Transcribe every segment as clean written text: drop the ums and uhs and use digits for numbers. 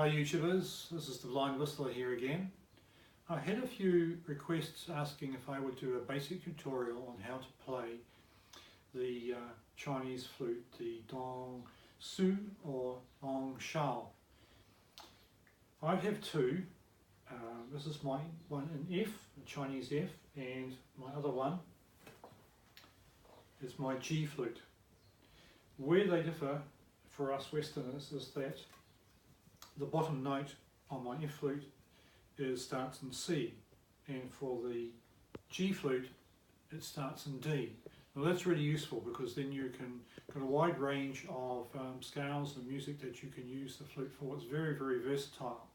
Hi YouTubers, this is the Blind Whistler here again. I had a few requests asking if I would do a basic tutorial on how to play the Chinese flute, the Dong Su or Dong Shao. I have two. This is my one in F, a Chinese F, and my other one is my G flute. Where they differ for us Westerners is that the bottom note on my F flute starts in C, and for the G flute it starts in D. Now that's really useful because then you can got a wide range of scales and music that you can use the flute for. It's very, very versatile.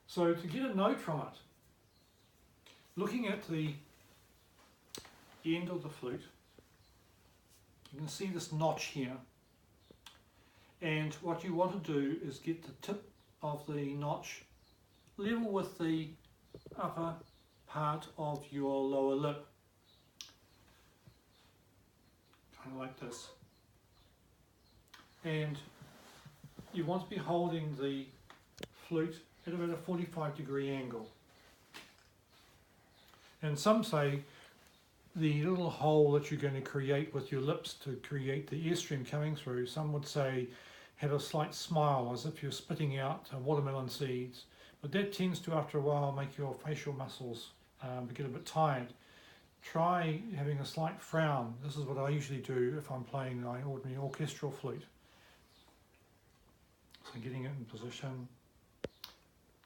So to get a note from it, looking at the end of the flute, you can see this notch here. And what you want to do is get the tip of the notch level with the upper part of your lower lip. Kind of like this. And you want to be holding the flute at about a 45-degree angle. And some say the little hole that you're going to create with your lips to create the airstream coming through, some would say have a slight smile as if you're spitting out watermelon seeds. But that tends to, after a while, make your facial muscles get a bit tired. Try having a slight frown. This is what I usually do if I'm playing my ordinary orchestral flute. So getting it in position.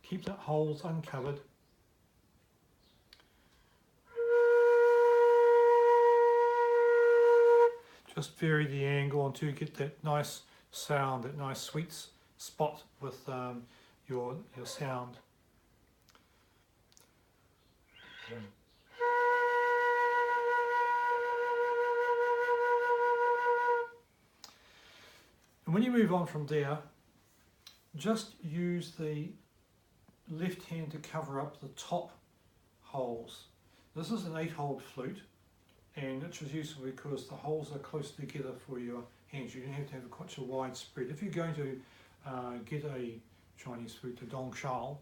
Keep the holes uncovered. Just vary the angle until you get that nice sound, that nice sweet spot with your sound. And when you move on from there, just use the left hand to cover up the top holes. This is an 8-hole flute, and it's useful because the holes are close together for your hands. You don't have to have quite a wide spread. If you're going to get a Chinese flute, a Dong Shao,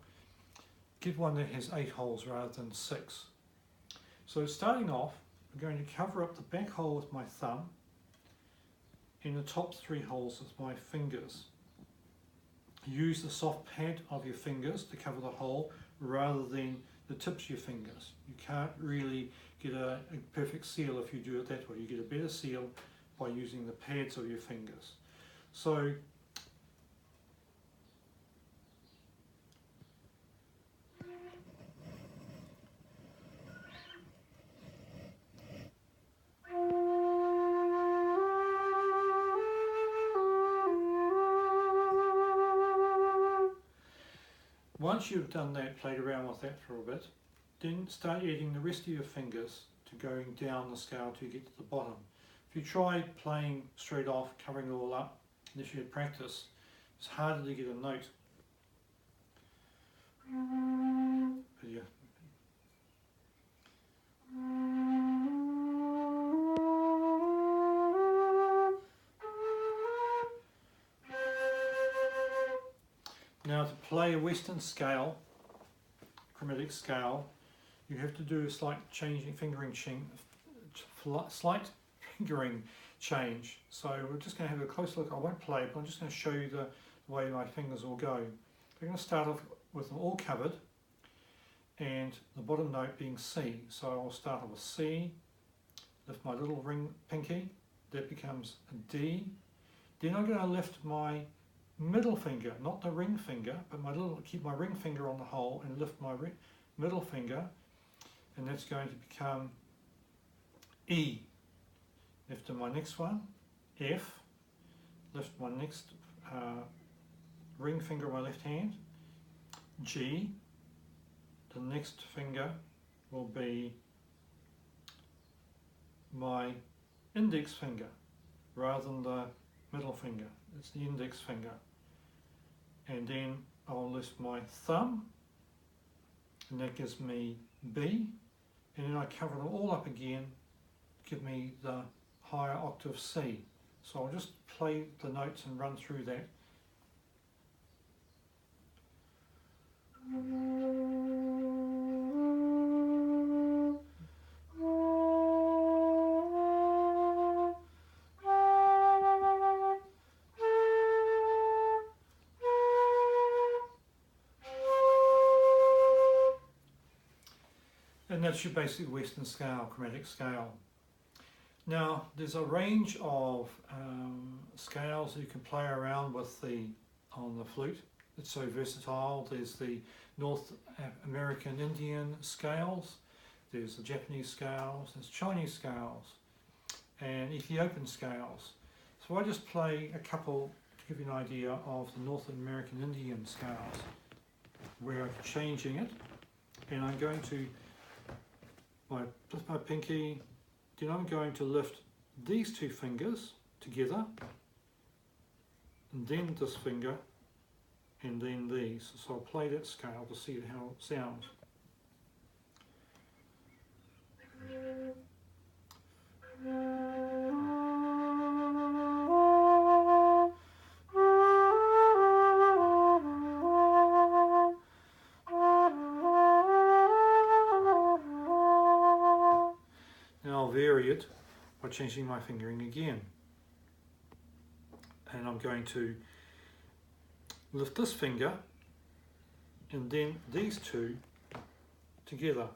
get one that has 8 holes rather than 6. So starting off, I'm going to cover up the back hole with my thumb and the top 3 holes with my fingers. Use the soft pad of your fingers to cover the hole rather than the tips of your fingers. You can't really get a perfect seal if you do it that way. You get a better seal by using the pads of your fingers. So once you've done that, played around with that for a bit, then start adding the rest of your fingers to going down the scale till you get to the bottom. If you try playing straight off, covering it all up, unless you had practice, it's harder to get a note. But yeah. Now to play a Western scale, chromatic scale, you have to do a slight fingering change. So we're just going to have a close look. I won't play, but I'm just going to show you the way my fingers will go. We're going to start off with them all covered, and the bottom note being C. So I'll start off with C, lift my little ring pinky, that becomes a D. Then I'm going to lift my middle finger, not the ring finger, but keep my ring finger on the hole and lift my middle finger, and that's going to become E. Lift my next one, F, lift my next ring finger on my left hand, G, the next finger will be my index finger rather than the middle finger, it's the index finger. And then I'll lift my thumb, and that gives me B, and then I cover it all up again to give me the higher octave C. So I'll just play the notes and run through that. And that's your basic Western scale, chromatic scale. Now, there's a range of scales you can play around with on the flute. It's so versatile. There's the North American Indian scales, there's the Japanese scales, there's Chinese scales, and Ethiopian scales. So I just play a couple to give you an idea of the North American Indian scales, where I'm changing it, and I'm going to lift my pinky, then I'm going to lift these two fingers together, and then this finger, and then these. So I'll play that scale to see how it sounds. Now I'll vary it by changing my fingering again. And I'm going to lift this finger and then these two together.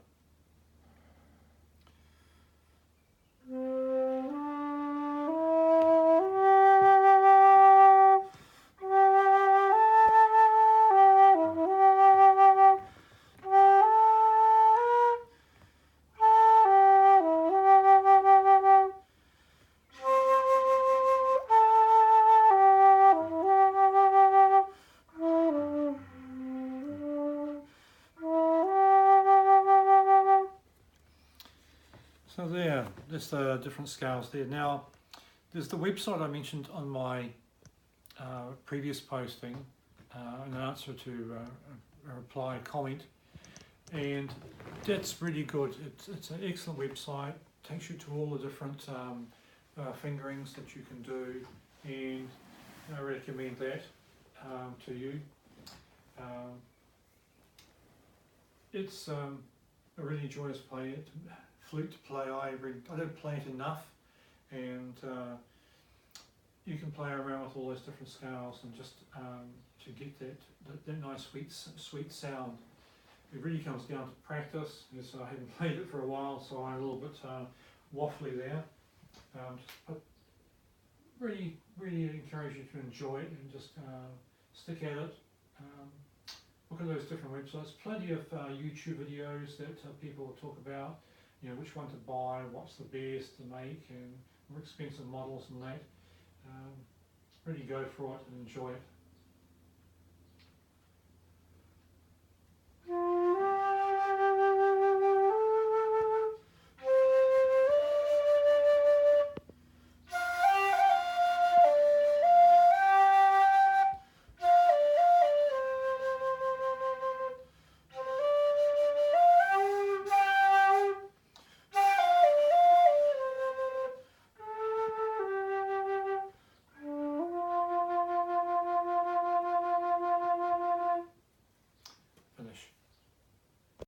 So there's the different scales there. Now, there's the website I mentioned on my previous posting in answer to a reply comment, and that's really good. It's an excellent website. Takes you to all the different fingerings that you can do, and I recommend that to you. It's a really joyous flute to play. I don't play it enough, and you can play around with all those different scales and just to get that nice sweet sound. It really comes down to practice. Yes, I haven't played it for a while, so I'm a little bit waffly there. Really encourage you to enjoy it and just stick at it. Look at those different websites. Plenty of YouTube videos that people talk about. You know, which one to buy, what's the best to make, and more expensive models and that. Really go for it and enjoy it.